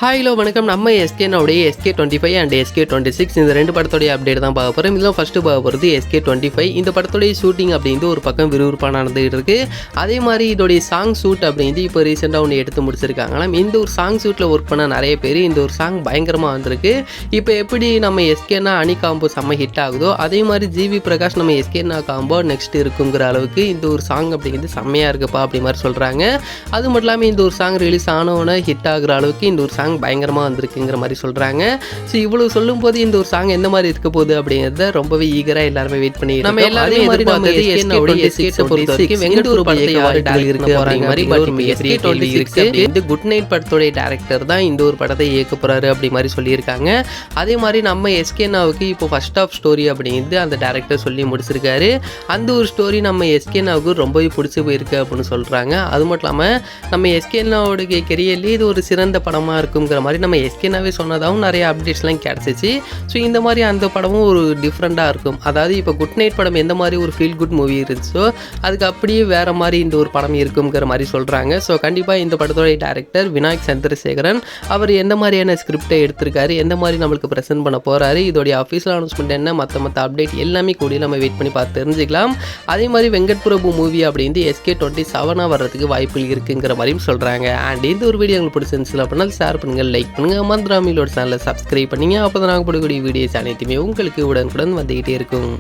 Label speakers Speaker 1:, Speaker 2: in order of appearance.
Speaker 1: Hello வணக்கம். நம்ம எஸ்கேனோடைய SK25 and SK26 இந்த ரெண்டு படத்தோடைய அப்டேட் தான் பார்க்க போகிறோம். இதில் ஃபஸ்ட்டு பார்க்க போகிறது SK25. இந்த படத்தோடைய ஷூட்டிங் அப்படின்ட்டு ஒரு பக்கம் விறுவிறுப்பாக நடந்துகிட்டு இருக்குது. அதே மாதிரி இதோடைய சாங் ஷூட் அப்படின்ட்டு இப்போ ரீசெண்டாக ஒன்று எடுத்து முடிச்சிருக்காங்களாம். இந்த ஒரு சாங் ஷூட்டில் ஒர்க் பண்ண நிறைய பேர் இந்த ஒரு சாங் பயங்கரமாக வந்திருக்கு. இப்போ எப்படி நம்ம எஸ்கேனா அணி காம்போ செம்ம ஹிட் ஆகுதோ அதே மாதிரி ஜிவி பிரகாஷ் நம்ம எஸ்கேனா காம்போ நெக்ஸ்ட் இருக்குங்கிற அளவுக்கு இந்த ஒரு சாங் அப்படிங்கிறது செம்மையாக இருக்குப்பா அப்படி மாதிரி சொல்கிறாங்க. அது மட்டும் இல்லாமல் இந்த ஒரு சாங் ரிலீஸ் ஆனவொன்னே ஹிட் ஆகுற அளவுக்கு இந்த ஒரு சாங் பயங்கரமாக வந்திருக்குங்கிற மாதிரி சொல்கிறாங்க. ஸோ இவ்வளோ சொல்லும் போது இந்த ஒரு சாங் எந்த மாதிரி இருக்க போகுது அப்படிங்கிறத ரொம்பவே ஈகராக எல்லாருமே வெயிட் பண்ணி நம்ம எல்லாருமே வெங்கடூர் படத்தை யார் இருக்கு மாதிரி குட் நைட் படத்தோடைய டேரக்டர் தான் இந்த ஒரு படத்தை இயக்க போறாரு அப்படி மாதிரி சொல்லியிருக்காங்க. அதே மாதிரி நம்ம எஸ்கேனாவுக்கு இப்போ ஃபர்ஸ்ட் ஆஃப் ஸ்டோரி அப்படிங்கிறது அந்த டேரக்டர் சொல்லி முடிச்சிருக்காரு. அந்த ஒரு ஸ்டோரி நம்ம எஸ்கேனாவுக்கு ரொம்பவே பிடிச்சி போயிருக்கு அப்படின்னு சொல்கிறாங்க. அது மட்டும் இல்லாமல் நம்ம எஸ்கேனாவுடைய கெரியர்லேயே இது ஒரு சிறந்த படமாக இருக்கும் மாதிரி நம்ம எஸ்கேனாவே சொன்னதாகவும் நிறைய அப்டேட்ஸ்லாம் கிடச்சிச்சு. ஸோ இந்த மாதிரி அந்த படமும் ஒரு டிஃப்ரெண்ட்டாக இருக்கும். அதாவது இப்போ குட் நைட் படம் எந்த மாதிரி ஒரு ஃபீல் குட் மூவி இருந்துச்சோ அதுக்கு அப்படியே வேறு மாதிரி இந்த ஒரு படம் இருக்குங்கிற மாதிரி சொல்கிறாங்க. ஸோ கண்டிப்பாக இந்த படத்தோடைய டேரக்டர் விநாயக் சந்திரசேகரன் அவர் எந்த மாதிரியான ஸ்கிரிப்டை எடுத்திருக்காரு, எந்த மாதிரி நம்மளுக்கு ப்ரெசென்ட் பண்ண போகிறாரு, இதோடைய அஃபீஷியல் அனௌன்ஸ்மெண்ட் என்ன, மற்ற அப்டேட் எல்லாமே கூடிய நம்ம வெயிட் பண்ணி பார்த்து தெரிஞ்சுக்கலாம். அதே மாதிரி வெங்கட் பிரபு மூவி அப்படின்ட்டு SK27 வர்றதுக்கு வாய்ப்புகள் இருக்குங்கிற மாதிரியும் சொல்கிறாங்க. அண்ட் இந்த ஒரு வீடியோ உங்களுக்கு பிடிச்சிருந்துச்சு அப்படின்னா ஷேர் பண்ணுங்கள், லைக் பண்ணுங்கள், மந்த்ராமிலோட சேனலை சப்ஸ்கிரைப் பண்ணிங்க. அப்போ தான் நாங்கள் போடக்கூடிய வீடியோஸ் அனைத்துமே உங்களுக்கு உடனுக்குடன் வந்துக்கிட்டே இருக்கும்.